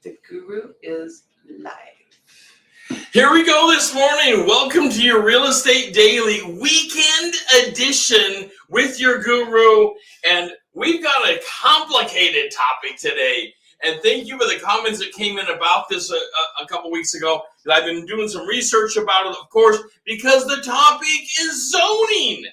The Guru is live. Here we go this morning. Welcome to your Real Estate Daily Weekend Edition with your guru. And we've got a complicated topic today. And thank you for the comments that came in about this a couple weeks ago. I've been doing some research about it, of course, because the topic is zoning.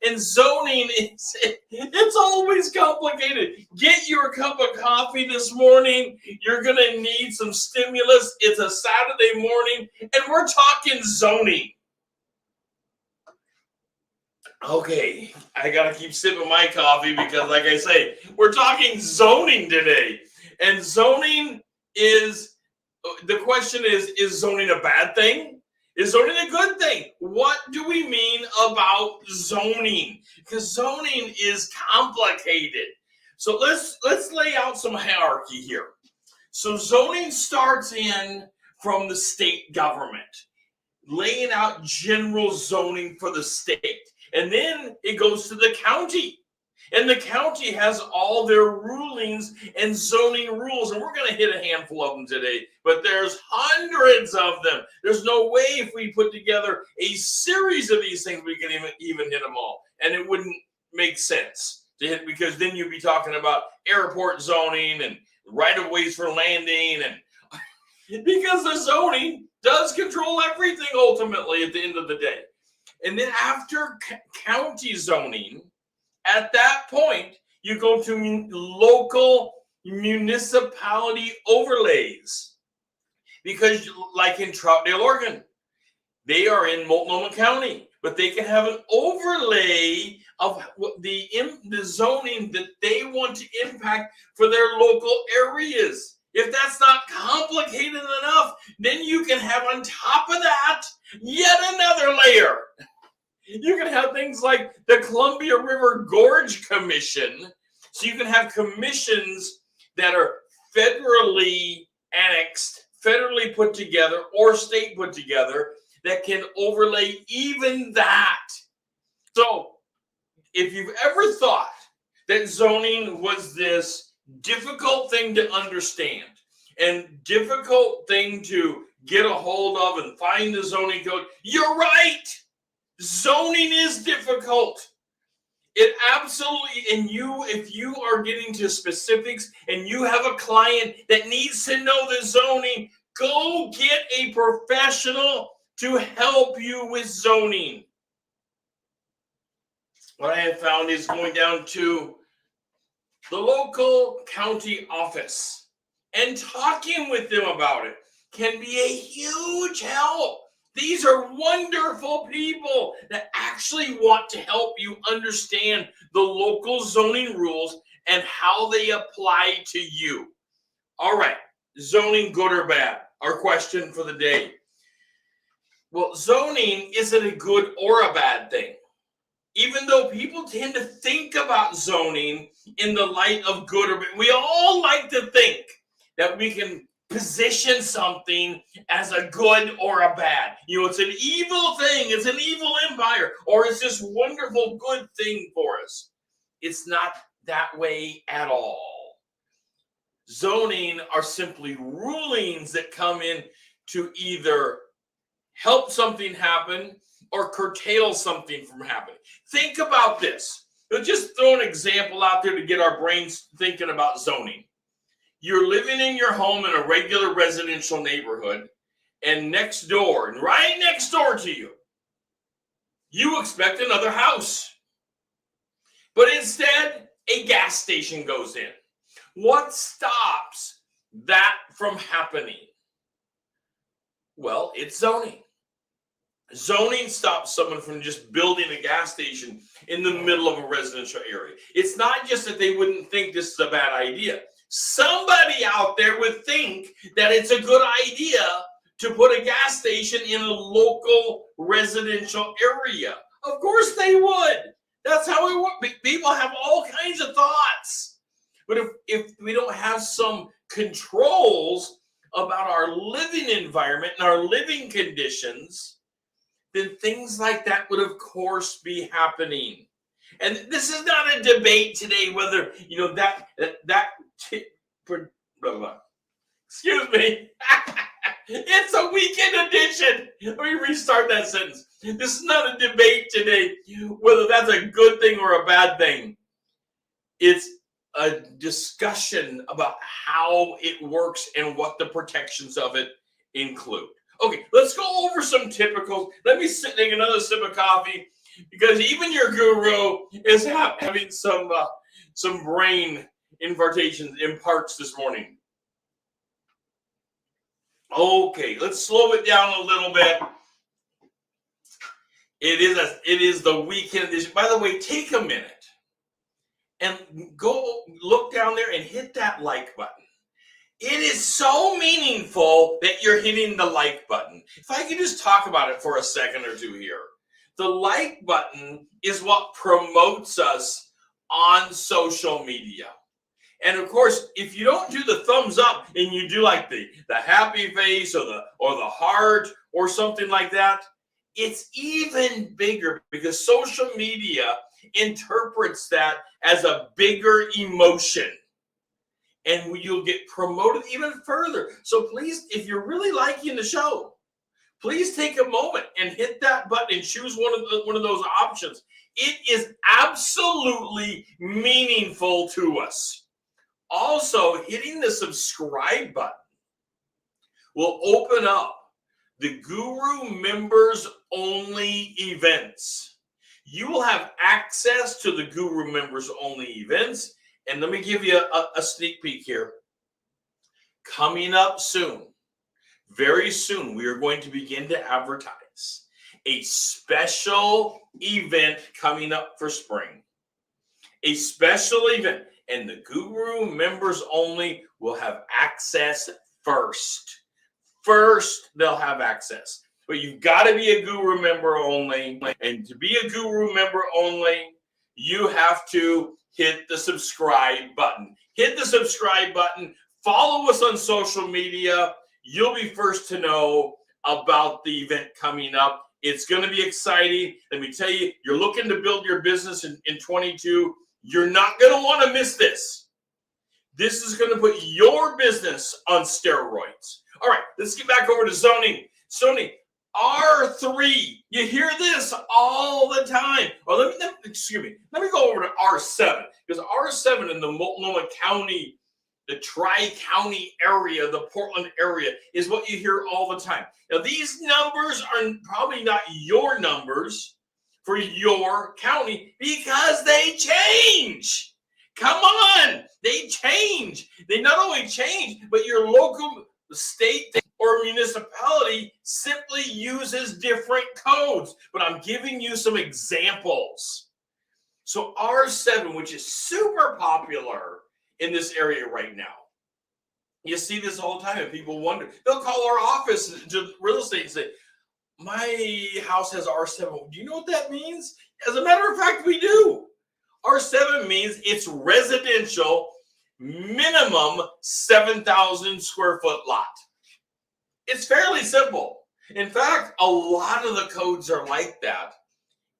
And zoning, it's always complicated. Get your cup of coffee this morning. You're going to need some stimulus. It's a Saturday morning, and we're talking zoning. Okay, I got to keep sipping my coffee because, like I say, we're talking zoning today. And zoning is, the question is zoning a bad thing? Is zoning a good thing? What do we mean about zoning? Because zoning is complicated. So let's lay out some hierarchy here. So zoning starts from the state government, laying out general zoning for the state. And then it goes to the county. And the county has all their rulings and zoning rules. And we're going to hit a handful of them today. But there's hundreds of them. There's no way if we put together a series of these things, we can even hit them all. And it wouldn't make sense to hit, because then you'd be talking about airport zoning and right-of-ways for landing. And because the zoning does control everything ultimately at the end of the day. And then after county zoning, at that point, you go to local municipality overlays. Because like in Troutdale, Oregon, they are in Multnomah County, but they can have an overlay of the zoning that they want to impact for their local areas. If that's not complicated enough, then you can have on top of that yet another layer. You can have things like the Columbia River Gorge Commission. So you can have commissions that are federally annexed, federally put together, or state put together that can overlay even that. So if you've ever thought that zoning was this difficult thing to understand and difficult thing to get a hold of and find the zoning code, you're right. Zoning is difficult. It absolutely, and if you are getting to specifics and you have a client that needs to know the zoning, go get a professional to help you with zoning. What I have found is going down to the local county office and talking with them about it can be a huge help. These are wonderful people that actually want to help you understand the local zoning rules and how they apply to you. All right, zoning good or bad? Our question for the day. Well, zoning isn't a good or a bad thing. Even though people tend to think about zoning in the light of good or bad, we all like to think that we can position something as a good or a bad. You know, it's an evil thing, it's an evil empire, or it's this wonderful good thing for us. It's not that way at all. Zoning are simply rulings that come in to either help something happen or curtail something from happening. Think about this. Let's just throw an example out there to get our brains thinking about zoning. You're living in your home in a regular residential neighborhood, and next door, and right next door to you, you expect another house. But instead, a gas station goes in. What stops that from happening? Well, it's zoning. Zoning stops someone from just building a gas station in the middle of a residential area. It's not just that they wouldn't think this is a bad idea. Somebody out there would think that it's a good idea to put a gas station in a local residential area. Of course they would. That's how it works. People have all kinds of thoughts. But if we don't have some controls about our living environment and our living conditions, then things like that would, of course, be happening. And this is not a debate today whether, that Excuse me. It's a weekend edition. Let me restart that sentence. This is not a debate today, whether that's a good thing or a bad thing. It's a discussion about how it works and what the protections of it include. Okay, let's go over some typicals. Let me take another sip of coffee, because even your guru is having some brain imparts this morning. Okay, let's slow it down a little bit. It is the weekend edition. By the way, take a minute and go look down there and hit that like button. It is so meaningful that you're hitting the like button. If I could just talk about it for a second or two here. The like button is what promotes us on social media. And of course, if you don't do the thumbs up and you do like the happy face or the heart or something like that, it's even bigger, because social media interprets that as a bigger emotion. And you'll get promoted even further. So please, if you're really liking the show, please take a moment and hit that button and choose one of those options. It is absolutely meaningful to us. Also, hitting the subscribe button will open up the Guru members only events. You will have access to the Guru members only events. And let me give you a sneak peek here. Coming up soon, very soon, we are going to begin to advertise a special event coming up for spring. A special event. And the Guru members only will have access first. First, they'll have access. But you've got to be a Guru member only. And to be a Guru member only, you have to hit the subscribe button. Hit the subscribe button. Follow us on social media. You'll be first to know about the event coming up. It's going to be exciting. Let me tell you, you're looking to build your business in 22. You're not going to want to miss this. This is going to put your business on steroids. All right, let's get back over to zoning. Zoning, R3. You hear this all the time. Well, let me go over to R7, because R7 in the Multnomah County, the Tri-County area, the Portland area, is what you hear all the time. Now, these numbers are probably not your numbers for your county, because they change. Come on, they change. They not only change, but your local state or municipality simply uses different codes. But I'm giving you some examples. So R7, which is super popular in this area right now. You see this all the time, and people wonder. They'll call our office to real estate and say, my house has R7. Do you know what that means? As a matter of fact, we do. R7 means it's residential, minimum 7,000 square foot lot. It's fairly simple. In fact, a lot of the codes are like that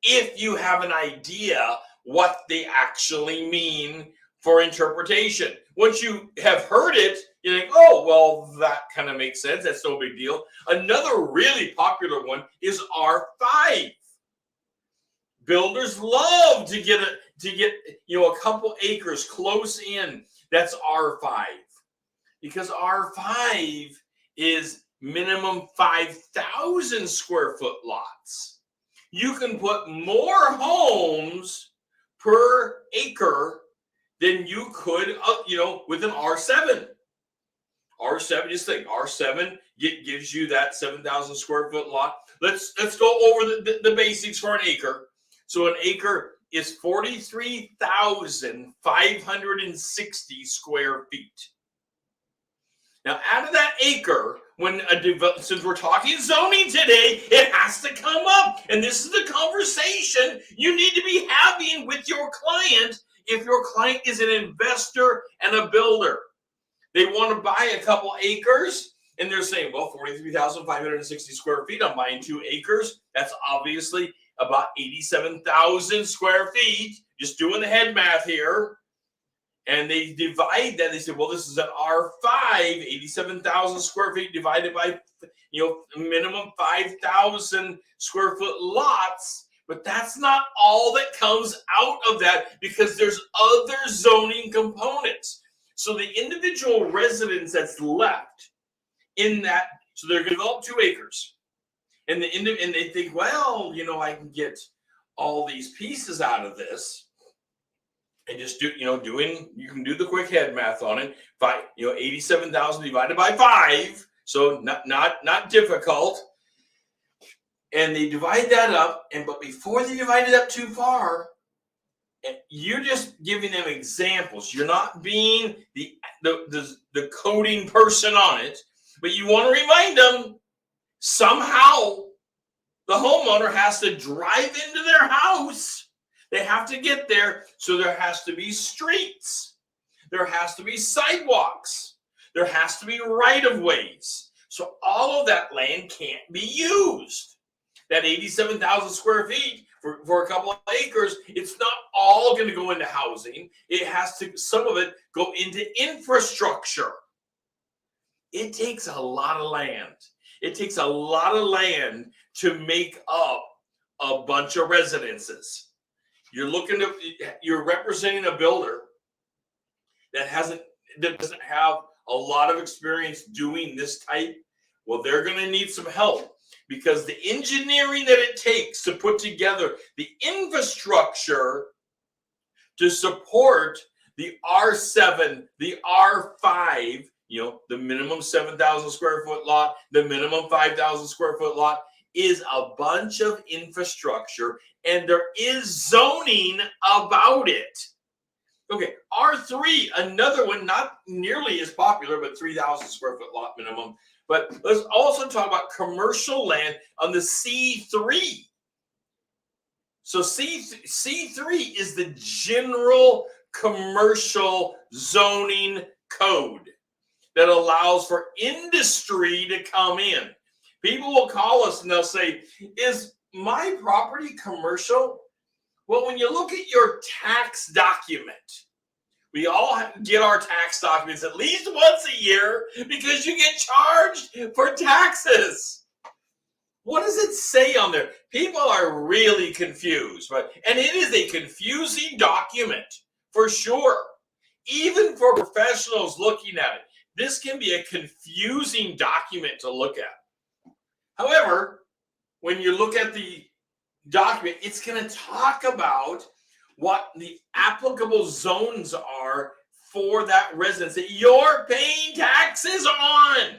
if you have an idea what they actually mean for interpretation. Once you have heard it, you think, oh, well, that kind of makes sense. That's no big deal. Another really popular one is R5. Builders love to get a couple acres close in. That's R5, because R5 is minimum 5,000 square foot lots. You can put more homes per acre than you could, with an R7. R7, just think, R7 gives you that 7,000 square foot lot. Let's go over the basics for an acre. So an acre is 43,560 square feet. Now, out of that acre, since we're talking zoning today, it has to come up. And this is the conversation you need to be having with your client if your client is an investor and a builder. They want to buy a couple acres, and they're saying, well, 43,560 square feet, I'm buying 2 acres. That's obviously about 87,000 square feet. Just doing the head math here. And they divide that. They say, well, this is an R5, 87,000 square feet divided by, minimum 5,000 square foot lots. But that's not all that comes out of that, because there's other zoning components. So the individual residence that's left in that, so they're going to develop 2 acres. And they think, well, I can get all these pieces out of this. And just you can do the quick head math on it. 87,000 divided by 5. So not difficult. And they divide that up. But before they divide it up too far, you're just giving them examples. You're not being the coding person on it, but you want to remind them somehow the homeowner has to drive into their house. They have to get there, so there has to be streets. There has to be sidewalks. There has to be right-of-ways. So all of that land can't be used. That 87,000 square feet for a couple of acres, it's not all going to go into housing. It has to, some of it, go into infrastructure. It takes a lot of land. It takes a lot of land to make up a bunch of residences. You're representing a builder that doesn't have a lot of experience doing this type. Well, they're going to need some help, because the engineering that it takes to put together the infrastructure to support the R7, the R5, the minimum 7,000 square foot lot, the minimum 5,000 square foot lot, is a bunch of infrastructure, and there is zoning about it. Okay, R3, another one, not nearly as popular, but 3,000 square foot lot minimum. But let's also talk about commercial land on the C3. So C3 is the general commercial zoning code that allows for industry to come in. People will call us and they'll say, is my property commercial? Well, when you look at your tax document, we all get our tax documents at least once a year because you get charged for taxes. What does it say on there? People are really confused, and it is a confusing document for sure. Even for professionals looking at it, this can be a confusing document to look at. However, when you look at the document, it's going to talk about what the applicable zones are for that residence that you're paying taxes on.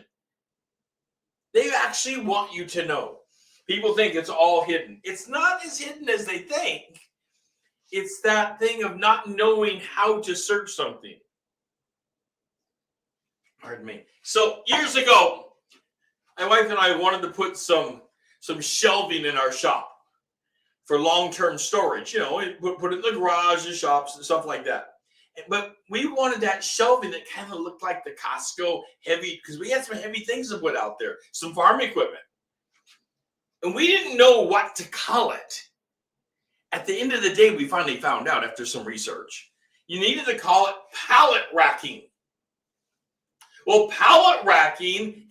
They actually want you to know. People think it's all hidden. It's not as hidden as they think. It's that thing of not knowing how to search something. Pardon me. So years ago, my wife and I wanted to put some shelving in our shop for long-term storage. Put it in the garage and shops and stuff like that. But we wanted that shelving that kind of looked like the Costco heavy, because we had some heavy things to put out there, some farm equipment. And we didn't know what to call it. At the end of the day, we finally found out after some research. You needed to call it pallet racking. Well, pallet racking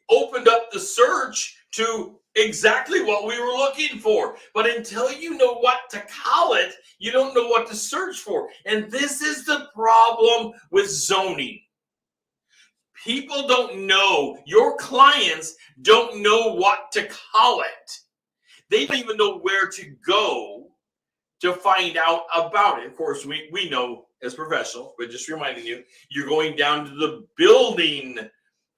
opened up the search to exactly what we were looking for. But until you know what to call it, you don't know what to search for. And this is the problem with zoning. People don't know, your clients don't know what to call it. They don't even know where to go to find out about it. Of course, we know as professionals, but just reminding you, you're going down to the building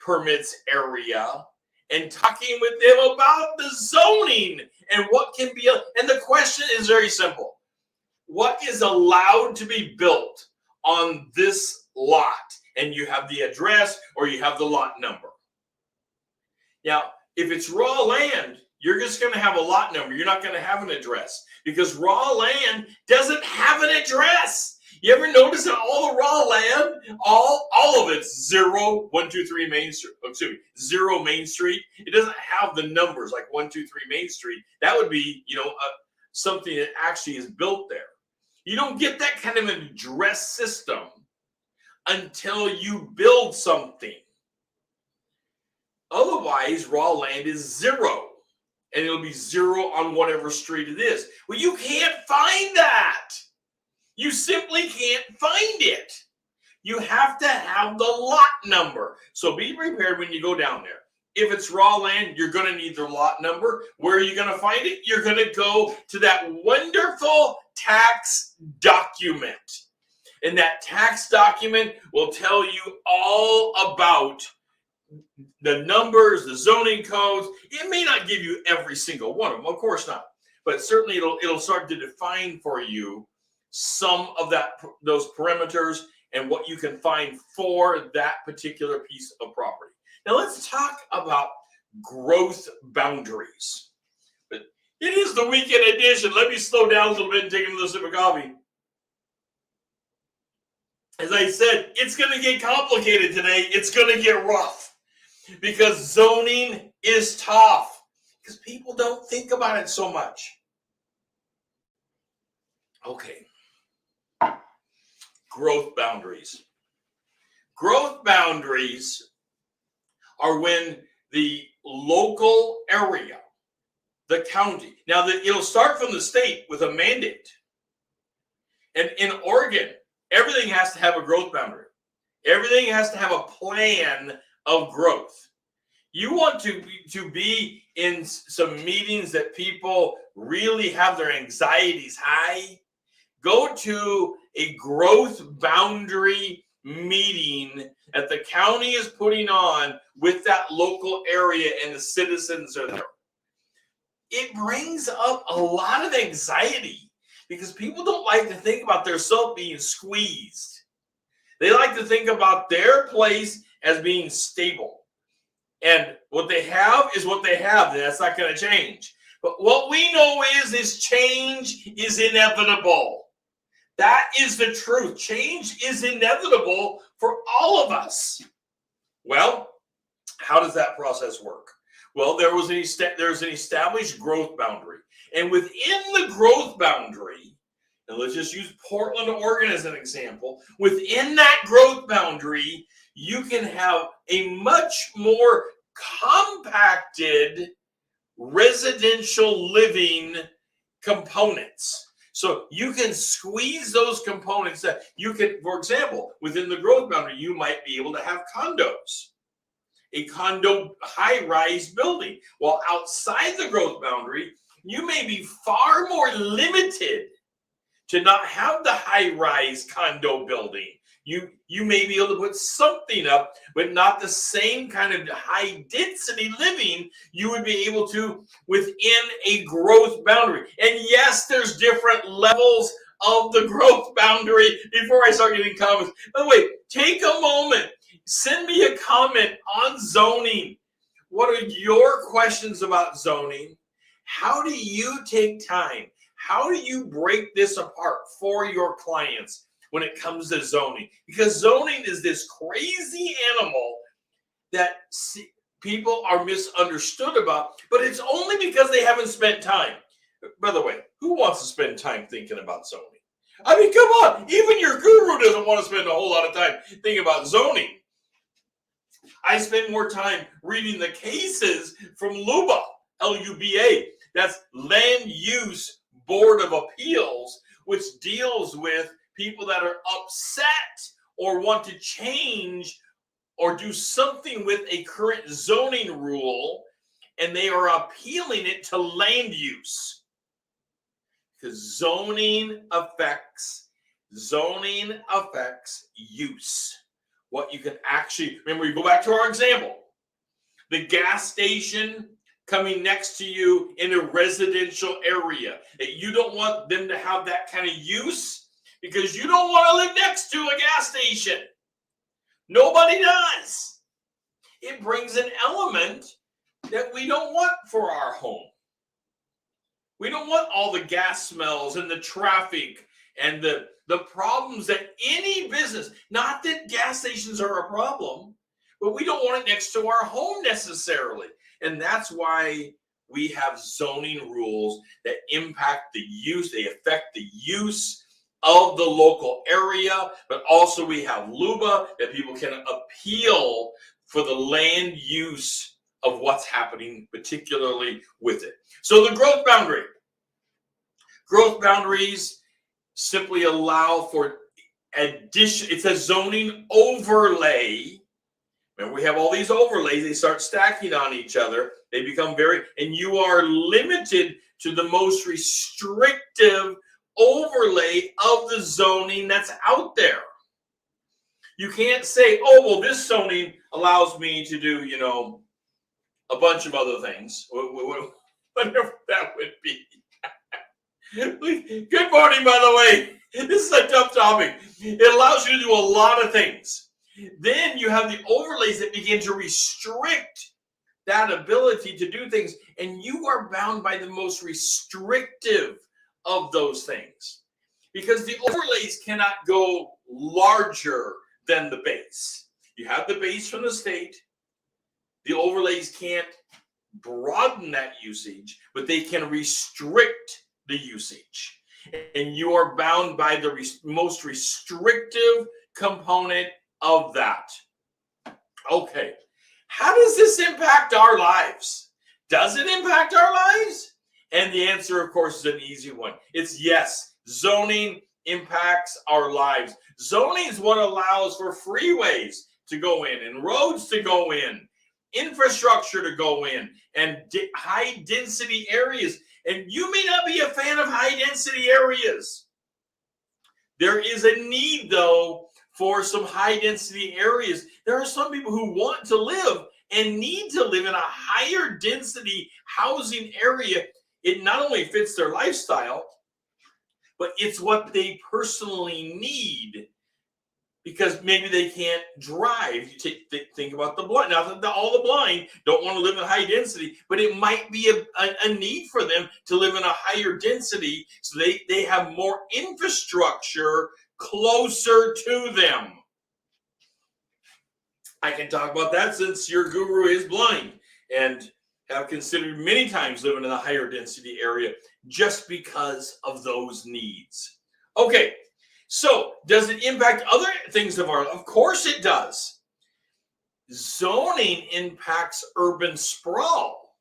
permits area and talking with them about the zoning and what can be, and the question is very simple. What is allowed to be built on this lot? And you have the address or you have the lot number. Now, if it's raw land, you're just going to have a lot number. You're not going to have an address because raw land doesn't have an address. You ever notice that all the raw land, all of it's 0, 1, 2, 3 Main Street, 0 Main Street. It doesn't have the numbers like 1, 2, 3 Main Street. That would be, something that actually is built there. You don't get that kind of an address system until you build something. Otherwise, raw land is zero. And it'll be zero on whatever street it is. Well, you can't find that. You simply can't find it. You have to have the lot number. So be prepared when you go down there. If it's raw land, you're going to need the lot number. Where are you going to find it? You're going to go to that wonderful tax document. And that tax document will tell you all about the numbers, the zoning codes. It may not give you every single one of them, of course not. But certainly it'll start to define for you some of those perimeters and what you can find for that particular piece of property. Now let's talk about growth boundaries. But it is the weekend edition. Let me slow down a little bit and take another sip of coffee. As I said, it's going to get complicated today. It's going to get rough because zoning is tough because people don't think about it so much. Okay. Growth boundaries. Growth boundaries are when the local area, the county, now it'll start from the state with a mandate. And in Oregon, everything has to have a growth boundary. Everything has to have a plan of growth. You want to be in some meetings that people really have their anxieties high? Go to a growth boundary meeting that the county is putting on with that local area and the citizens are there. It brings up a lot of anxiety because people don't like to think about their self being squeezed. They like to think about their place as being stable. And what they have is what they have. And that's not going to change. But what we know is change is inevitable. That is the truth. Change is inevitable for all of us. Well, how does that process work? Well, there's an established growth boundary. And within the growth boundary, and let's just use Portland, Oregon as an example, within that growth boundary, you can have a much more compacted residential living components. So you can squeeze those components that you can, for example, within the growth boundary, you might be able to have condos, a condo high-rise building. While outside the growth boundary, you may be far more limited to not have the high-rise condo building. You may be able to put something up, but not the same kind of high-density living you would be able to within a growth boundary. And yes, there's different levels of the growth boundary before I start getting comments. By the way, take a moment. Send me a comment on zoning. What are your questions about zoning? How do you take time? How do you break this apart for your clients when it comes to zoning? Because zoning is this crazy animal that people are misunderstood about, but it's only because they haven't spent time. By the way, who wants to spend time thinking about zoning? I mean, come on. Even your guru doesn't want to spend a whole lot of time thinking about zoning. I spend more time reading the cases from LUBA, L-U-B-A. That's Land Use Board of Appeals, which deals with people that are upset or want to change or do something with a current zoning rule, and they are appealing it to land use. Because zoning affects use. What you can actually, remember, you go back to our example. The gas station coming next to you in a residential area. You don't want them to have that kind of use because you don't want to live next to a gas station. Nobody does. It brings an element that we don't want for our home. We don't want all the gas smells and the traffic and the problems that any business, not that gas stations are a problem, but we don't want it next to our home necessarily. And that's why we have zoning rules that impact the use, they affect the use of the local area, but also we have LUBA that people can appeal for the land use of what's happening, particularly with it. So the growth boundary. Growth boundaries simply allow for addition. It's a zoning overlay. And we have all these overlays. They start stacking on each other. They become and you are limited to the most restrictive overlay of the zoning that's out there. You can't say, oh, well, this zoning allows me to do, a bunch of other things, whatever that would be. Good morning, by the way. This is a tough topic. It allows you to do a lot of things. Then you have the overlays that begin to restrict that ability to do things, and you are bound by the most restrictive of those things, because the overlays cannot go larger than the base. You have the base from the state. The overlays can't broaden that usage, but they can restrict the usage, and you are bound by the most restrictive component of that. Okay, how does this impact our lives? Does it impact our lives? And the answer, of course, is an easy one. It's yes. Zoning impacts our lives. Zoning is what allows for freeways to go in and roads to go in, infrastructure to go in, and high density areas. And you may not be a fan of high density areas. There is a need, though, for some high density areas. There are some people who want to live and need to live in a higher density housing area. It not only fits their lifestyle, but it's what they personally need, because maybe they can't drive. You think about the blind. Now, all the blind don't want to live in high density, but it might be a need for them to live in a higher density, so they have more infrastructure closer to them. I can talk about that since your guru is blind and have considered many times living in a higher density area just because of those needs. Okay, so does it impact other things of our life? Of course it does. Zoning impacts urban sprawl.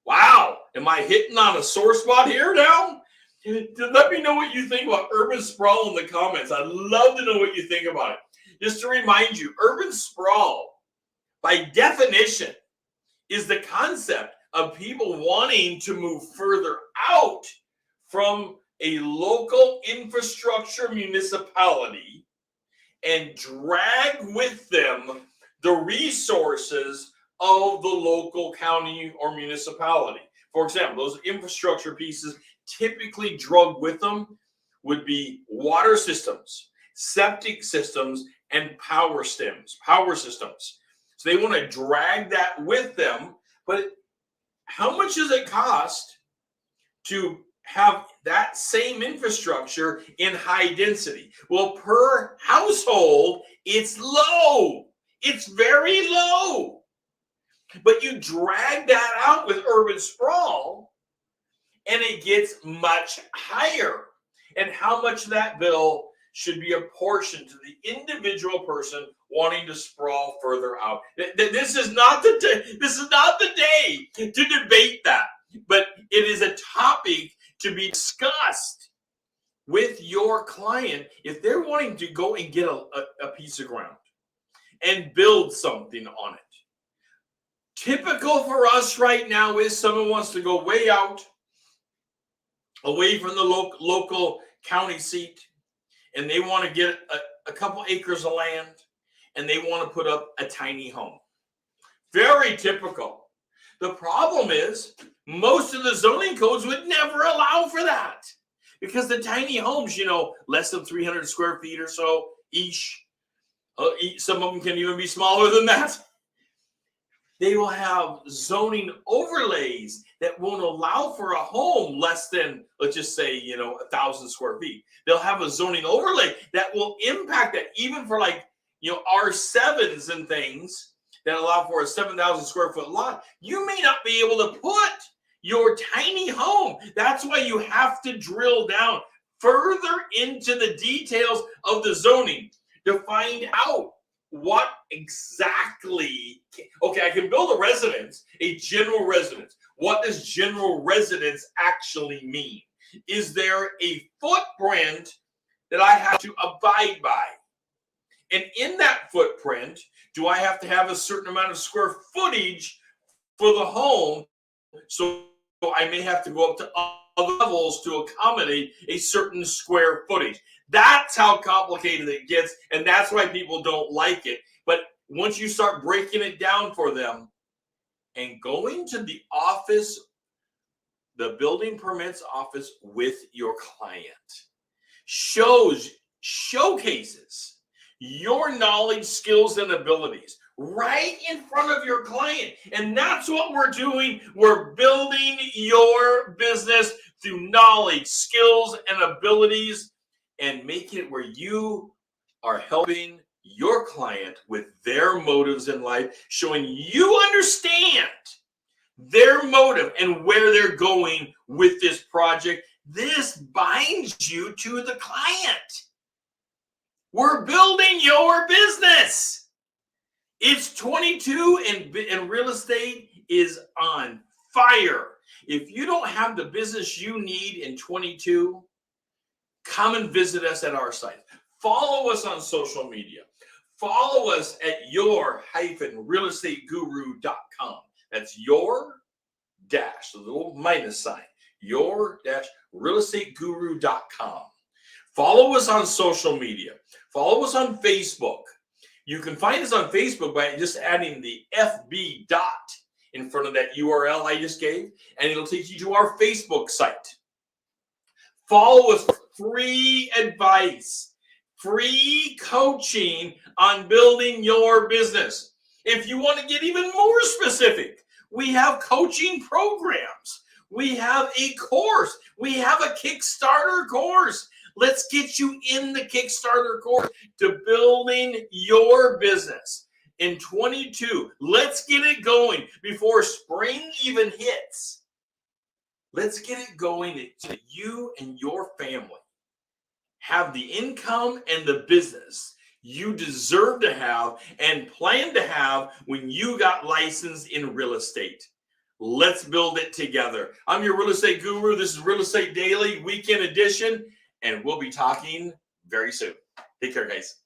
Wow, am I hitting on a sore spot here now? Let me know what you think about urban sprawl in the comments. I'd love to know what you think about it. Just to remind you, urban sprawl, by definition, is the concept of people wanting to move further out from a local infrastructure municipality and drag with them the resources of the local county or municipality. For example, those infrastructure pieces typically drug with them would be water systems, septic systems, and power systems. So they want to drag that with them, but how much does it cost to have that same infrastructure in high density? Well, per household, it's low. It's very low. But you drag that out with urban sprawl, and it gets much higher. And how much of that bill should be apportioned to the individual person wanting to sprawl further out? This is not the day to debate that, but it is a topic to be discussed with your client if they're wanting to go and get a piece of ground and build something on it. Typical for us right now is someone wants to go way out, away from the local county seat, and they want to get a couple acres of land, and they want to put up a tiny home. Very typical. The problem is most of the zoning codes would never allow for that, because the tiny homes, less than 300 square feet or so each. Some of them can even be smaller than that. They will have zoning overlays that won't allow for a home less than, let's just say, 1,000 square feet. They'll have a zoning overlay that will impact that, even for R7s and things that allow for a 7,000 square foot lot. You may not be able to put your tiny home. That's why you have to drill down further into the details of the zoning to find out what exactly, okay, I can build a residence, a general residence. What does general residence actually mean? Is there a footprint that I have to abide by? And in that footprint, do I have to have a certain amount of square footage for the home? So I may have to go up to other levels to accommodate a certain square footage. That's how complicated it gets, and that's why people don't like it. But once you start breaking it down for them and going to the office, the building permits office with your client, showcases your knowledge, skills, and abilities right in front of your client. And that's what we're doing. We're building your business through knowledge, skills, and abilities, and making it where you are helping your client with their motives in life, showing you understand their motive and where they're going with this project. This binds you to the client. We're building your business. It's 22 and real estate is on fire. If you don't have the business you need in 22, come and visit us at our site. Follow us on social media. Follow us at your-realestateguru.com. That's your dash, the little minus sign, your-realestateguru.com. Follow us on social media. Follow us on Facebook. You can find us on Facebook by just adding the FB dot in front of that URL I just gave, and it'll take you to our Facebook site. Follow us for free advice, free coaching on building your business. If you want to get even more specific, we have coaching programs. We have a course. We have a Kickstarter course. Let's get you in the Kickstarter course to building your business in 22. Let's get it going before spring even hits. Let's get it going so you and your family have the income and the business you deserve to have and plan to have when you got licensed in real estate. Let's build it together. I'm your real estate guru. This is Real Estate Daily Weekend Edition, and we'll be talking very soon. Take care, guys.